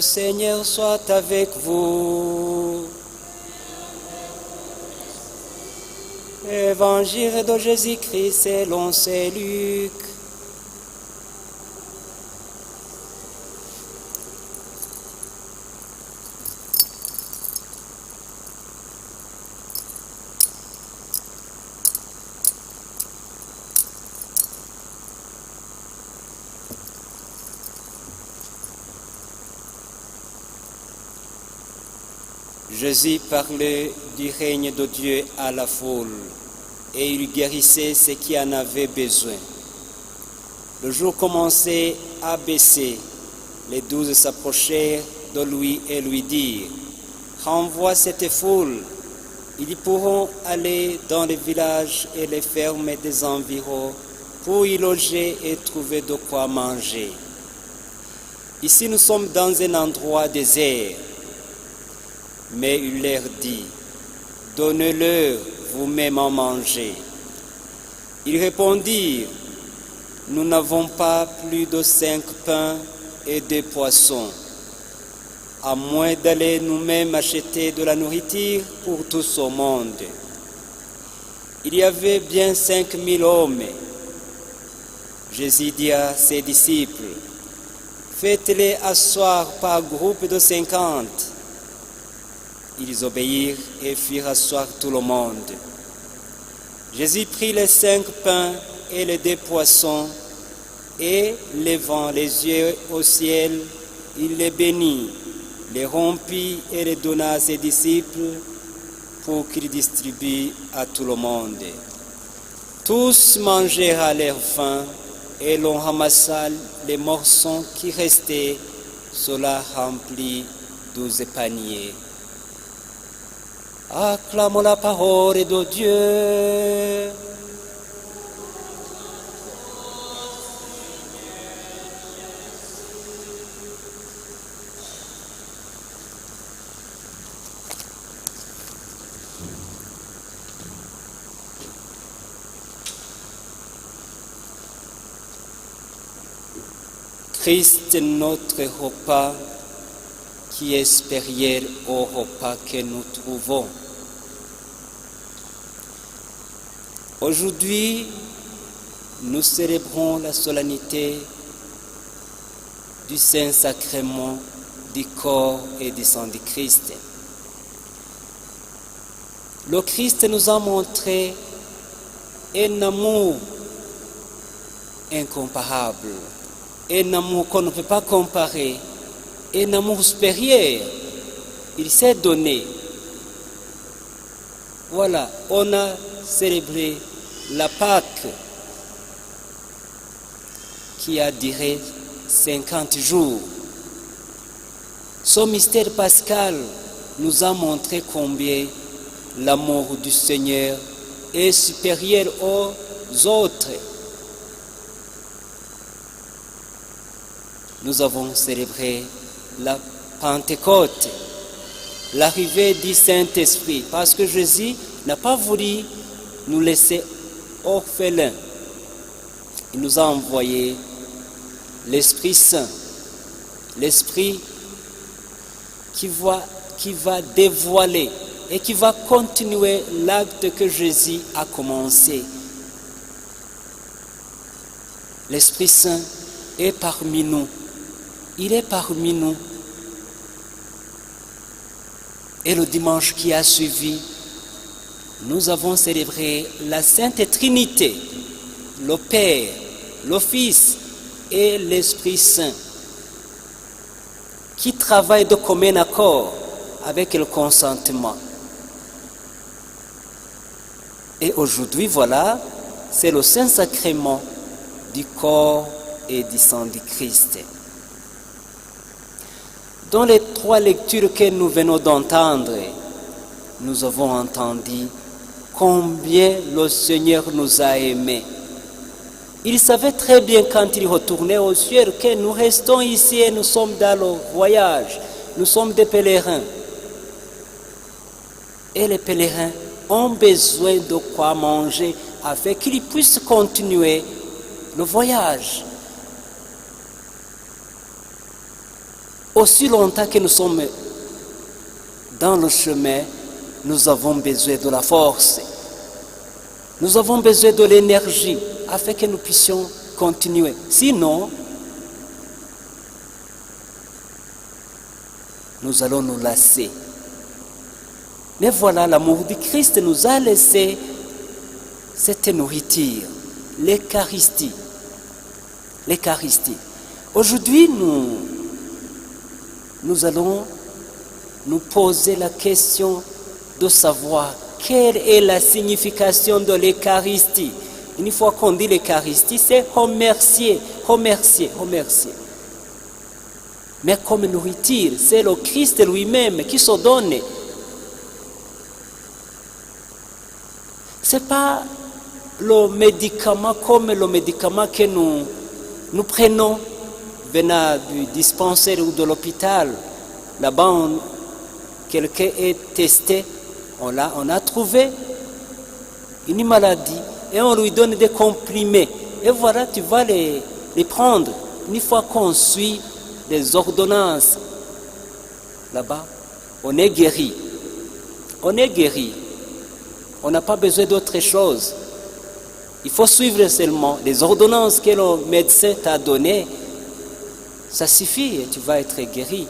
Seigneur soit avec vous. Évangile de Jésus-Christ selon saint Luc. Jésus parlait du règne de Dieu à la foule et il guérissait ceux qui en avaient besoin. Le jour commençait à baisser. Les 12 s'approchèrent de lui et lui dirent: renvoie cette foule, ils pourront aller dans les villages et les fermes des environs pour y loger et trouver de quoi manger. Ici nous sommes dans un endroit désert. Mais il leur dit: donnez-leur vous-même à manger. Ils répondirent: nous n'avons pas plus de 5 pains et 2 poissons, à moins d'aller nous-mêmes acheter de la nourriture pour tout ce monde. Il y avait bien 5000 hommes. Jésus dit à ses disciples: faites-les asseoir par groupe de 50. Ils obéirent et firent asseoir tout le monde. Jésus prit les 5 pains et les 2 poissons, et levant les yeux au ciel, il les bénit, les rompit et les donna à ses disciples pour qu'ils distribuent à tout le monde. Tous mangèrent à leur faim et l'on ramassa les morceaux qui restaient. Cela remplit 12 paniers. Acclamons la parole de Dieu. Christ est notre repas qui est supérieur au repas que nous trouvons. Aujourd'hui, nous célébrons la solennité du Saint-Sacrement du corps et du sang du Christ. Le Christ nous a montré un amour incomparable, un amour qu'on ne peut pas comparer, un amour supérieur. Il s'est donné. Voilà, on a célébré la Pâque qui a duré 50 jours. Ce mystère pascal nous a montré combien l'amour du Seigneur est supérieur aux autres. Nous avons célébré la Pentecôte, l'arrivée du Saint-Esprit, parce que Jésus n'a pas voulu nous laisser orphelins. Il nous a envoyé l'Esprit Saint, l'Esprit qui va dévoiler et qui va continuer l'acte que Jésus a commencé. L'Esprit Saint est parmi nous. Il est parmi nous. Et le dimanche qui a suivi, nous avons célébré la Sainte Trinité, le Père, le Fils et l'Esprit Saint, qui travaillent de commun accord avec le consentement. Et aujourd'hui, voilà, c'est le Saint-Sacrement du corps et du sang du Christ. Dans les 3 lectures que nous venons d'entendre, nous avons entendu combien le Seigneur nous a aimés. Il savait très bien quand il retournait au ciel que nous restons ici et nous sommes dans le voyage. Nous sommes des pèlerins. Et les pèlerins ont besoin de quoi manger afin qu'ils puissent continuer le voyage. Aussi longtemps que nous sommes dans le chemin, nous avons besoin de la force. Nous avons besoin de l'énergie afin que nous puissions continuer. Sinon, nous allons nous lasser. Mais voilà, l'amour du Christ nous a laissé cette nourriture, l'Eucharistie. L'Eucharistie. Aujourd'hui, nous allons nous poser la question de savoir quelle est la signification de l'Eucharistie. Une fois qu'on dit l'Eucharistie, c'est remercier, remercier, remercier. Mais comme nourriture, c'est le Christ lui-même qui se donne. Ce n'est pas le médicament comme le médicament que nous prenons venant du dispensaire ou de l'hôpital. Là-bas, quelqu'un est testé, on a trouvé une maladie et on lui donne des comprimés. Et voilà, tu vas les prendre. Une fois qu'on suit les ordonnances, là-bas, on est guéri. On est guéri. On n'a pas besoin d'autre chose. Il faut suivre seulement les ordonnances que le médecin t'a données. Ça suffit et tu vas être guéri.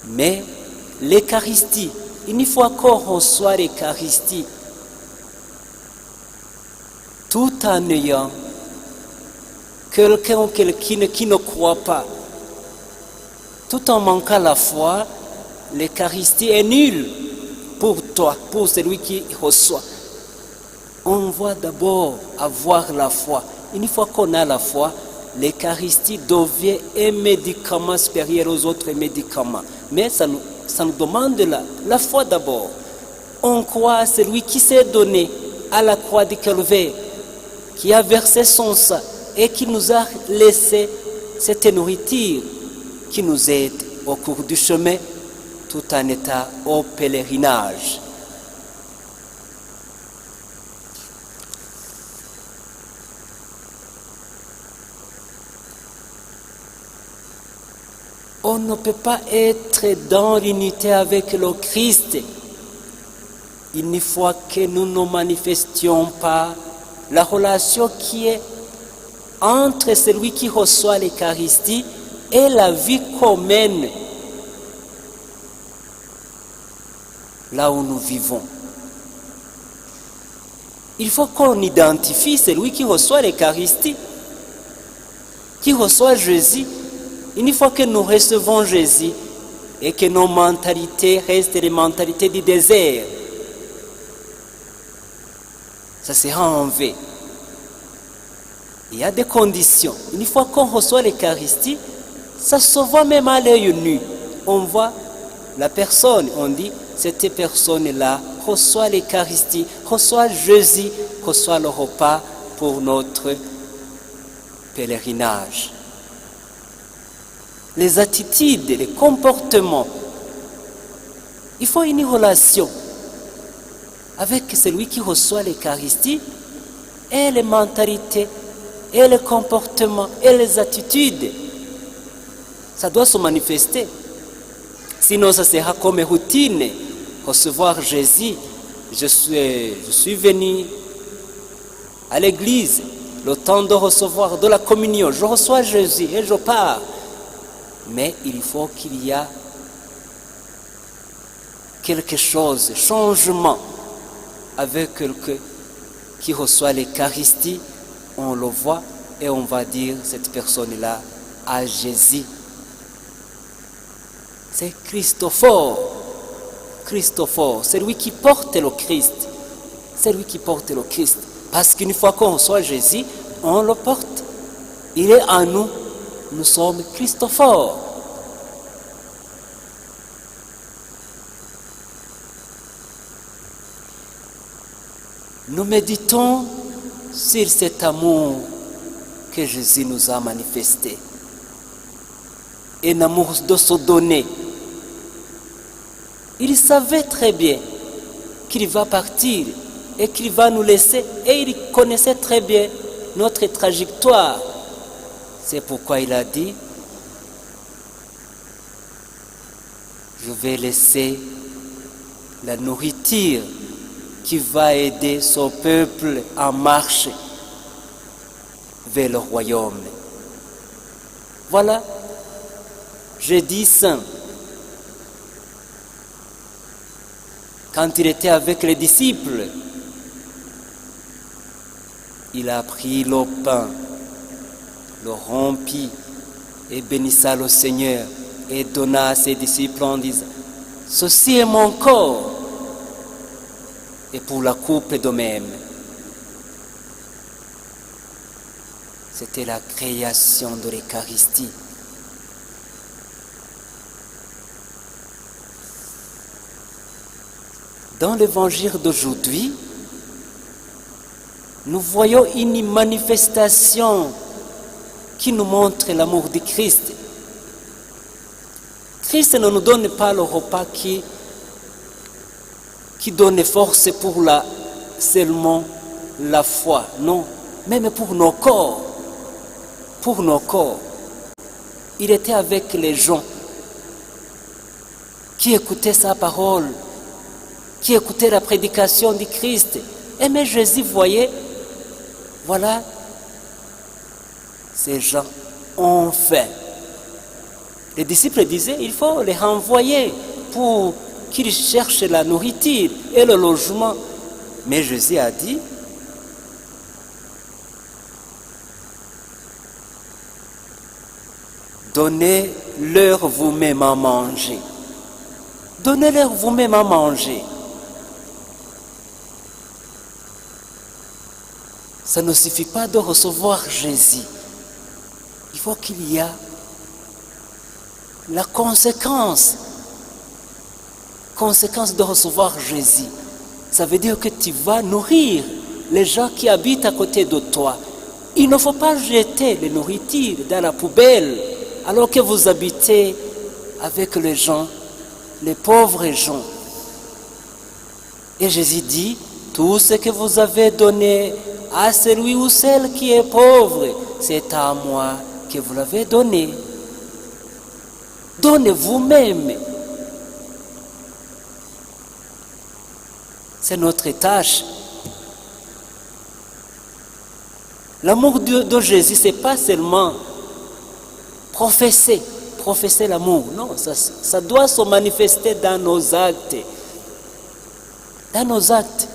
Mais l'Eucharistie, une fois qu'on reçoit l'Eucharistie, tout en ayant quelqu'un ou quelqu'un qui ne croit pas, tout en manquant la foi, l'Eucharistie est nulle pour toi, pour celui qui reçoit. On va d'abord avoir la foi. Une fois qu'on a la foi, l'Eucharistie devient un médicament supérieur aux autres médicaments. Mais ça nous demande la foi d'abord. On croit à celui qui s'est donné à la croix du Calvaire, qui a versé son sang et qui nous a laissé cette nourriture qui nous aide au cours du chemin, tout en étant au pèlerinage. On ne peut pas être dans l'unité avec le Christ une fois que nous ne manifestions pas la relation qui est entre celui qui reçoit l'Eucharistie et la vie commune là où nous vivons. Il faut qu'on identifie celui qui reçoit l'Eucharistie, qui reçoit Jésus. Une fois que nous recevons Jésus et que nos mentalités restent les mentalités du désert, ça sera en vain. Il y a des conditions. Une fois qu'on reçoit l'Eucharistie, ça se voit même à l'œil nu. On voit la personne, on dit, cette personne-là reçoit l'Eucharistie, reçoit Jésus, reçoit le repas pour notre pèlerinage. Les attitudes, les comportements. Il faut une relation avec celui qui reçoit l'Eucharistie et les mentalités, et les comportements, et les attitudes. Ça doit se manifester. Sinon, ça sera comme routine. Recevoir Jésus. Je suis venu à l'église, le temps de recevoir de la communion. Je reçois Jésus et je pars. Mais il faut qu'il y ait quelque chose, changement avec quelqu'un qui reçoit l'Eucharistie. On le voit et on va dire cette personne-là à Jésus. C'est Christophore. Christophore, c'est lui qui porte le Christ. C'est lui qui porte le Christ. Parce qu'une fois qu'on reçoit Jésus, on le porte. Il est en nous. Nous sommes Christophore. Nous méditons sur cet amour que Jésus nous a manifesté. Un amour de se donner. Il savait très bien qu'il va partir et qu'il va nous laisser. Et il connaissait très bien notre trajectoire. C'est pourquoi il a dit, je vais laisser la nourriture qui va aider son peuple en marche vers le royaume. Voilà, je dis saint. Quand il était avec les disciples, il a pris le pain, le rompit et bénissa le Seigneur et donna à ses disciples en disant, ceci est mon corps. Et pour la coupe de même. C'était la création de l'Eucharistie. Dans l'évangile d'aujourd'hui, nous voyons une manifestation qui nous montre l'amour de Christ. Christ ne nous donne pas le repas qui donne force pour seulement la foi, non, même pour nos corps. Pour nos corps. Il était avec les gens qui écoutaient sa parole, qui écoutaient la prédication du Christ. Et mais Jésus voyait, voilà, ces gens ont faim. Les disciples disaient, il faut les renvoyer pour qu'ils cherchent la nourriture et le logement. Mais Jésus a dit, donnez-leur vous-même à manger. Donnez-leur vous-même à manger. Ça ne suffit pas de recevoir Jésus. Il faut qu'il y ait la conséquence de recevoir Jésus. Ça veut dire que tu vas nourrir les gens qui habitent à côté de toi. Il ne faut pas jeter les nourritures dans la poubelle alors que vous habitez avec les gens, les pauvres gens. Et Jésus dit, tout ce que vous avez donné à celui ou celle qui est pauvre, c'est à moi que vous l'avez donné. Donnez vous-même. C'est notre tâche. L'amour de Jésus, ce n'est pas seulement professer l'amour. Non, ça doit se manifester dans nos actes. Dans nos actes.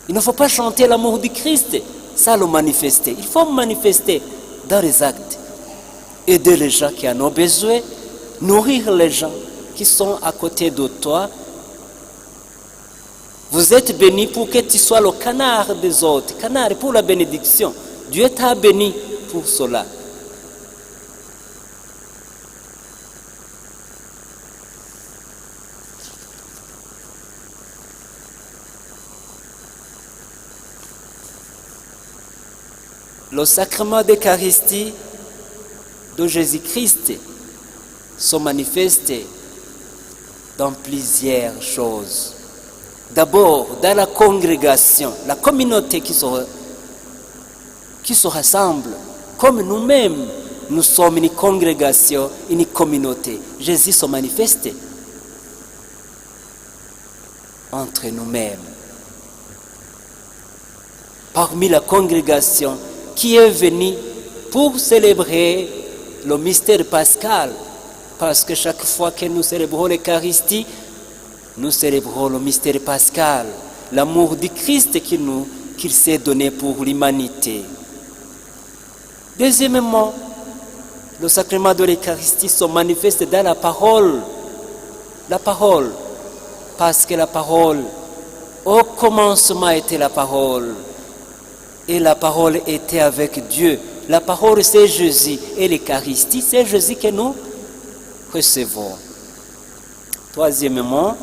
Il ne faut pas chanter l'amour du Christ, ça le manifester. Il faut manifester dans les actes. Aider les gens qui en ont besoin, nourrir les gens qui sont à côté de toi. Vous êtes béni pour que tu sois le canard des autres, canard pour la bénédiction. Dieu t'a béni pour cela. Le sacrement d'Eucharistie de Jésus-Christ se manifeste dans plusieurs choses. D'abord, dans la congrégation, la communauté qui se rassemble, comme nous-mêmes, nous sommes une congrégation, une communauté. Jésus se manifeste entre nous-mêmes. Parmi la congrégation qui est venue pour célébrer le mystère pascal, parce que chaque fois que nous célébrons l'Eucharistie, nous célébrons le mystère pascal, l'amour du Christ qu'il s'est donné pour l'humanité. Deuxièmement, le sacrement de l'Eucharistie se manifeste dans la parole. La parole, parce que la parole, au commencement était la parole, et la parole était avec Dieu. La parole, c'est Jésus, et l'Eucharistie, c'est Jésus que nous recevons. Troisièmement,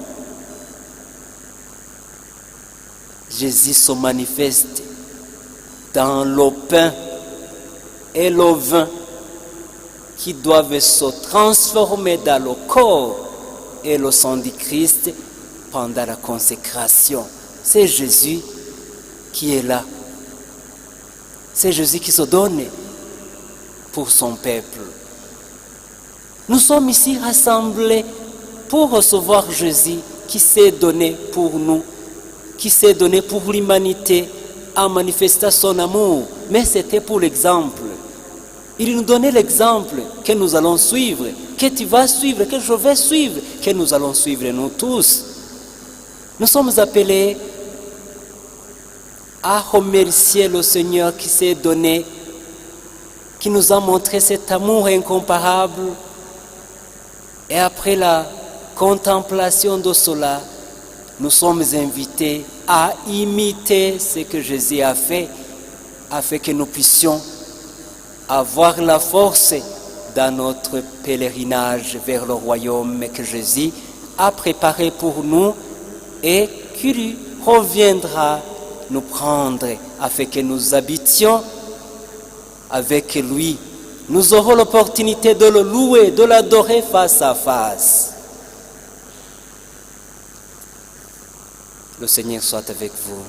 Jésus se manifeste dans le pain et le vin qui doivent se transformer dans le corps et le sang du Christ pendant la consécration. C'est Jésus qui est là. C'est Jésus qui se donne pour son peuple. Nous sommes ici rassemblés pour recevoir Jésus qui s'est donné pour nous, qui s'est donné pour l'humanité, a manifesté son amour, mais c'était pour l'exemple. Il nous donnait l'exemple que nous allons suivre, que tu vas suivre, que je vais suivre, que nous allons suivre nous tous. Nous sommes appelés à remercier le Seigneur qui s'est donné, qui nous a montré cet amour incomparable. Et après la contemplation de cela, nous sommes invités à imiter ce que Jésus a fait, afin que nous puissions avoir la force dans notre pèlerinage vers le royaume que Jésus a préparé pour nous et qui reviendra nous prendre afin que nous habitions avec lui. Nous aurons l'opportunité de le louer, de l'adorer face à face. Le Seigneur soit avec vous.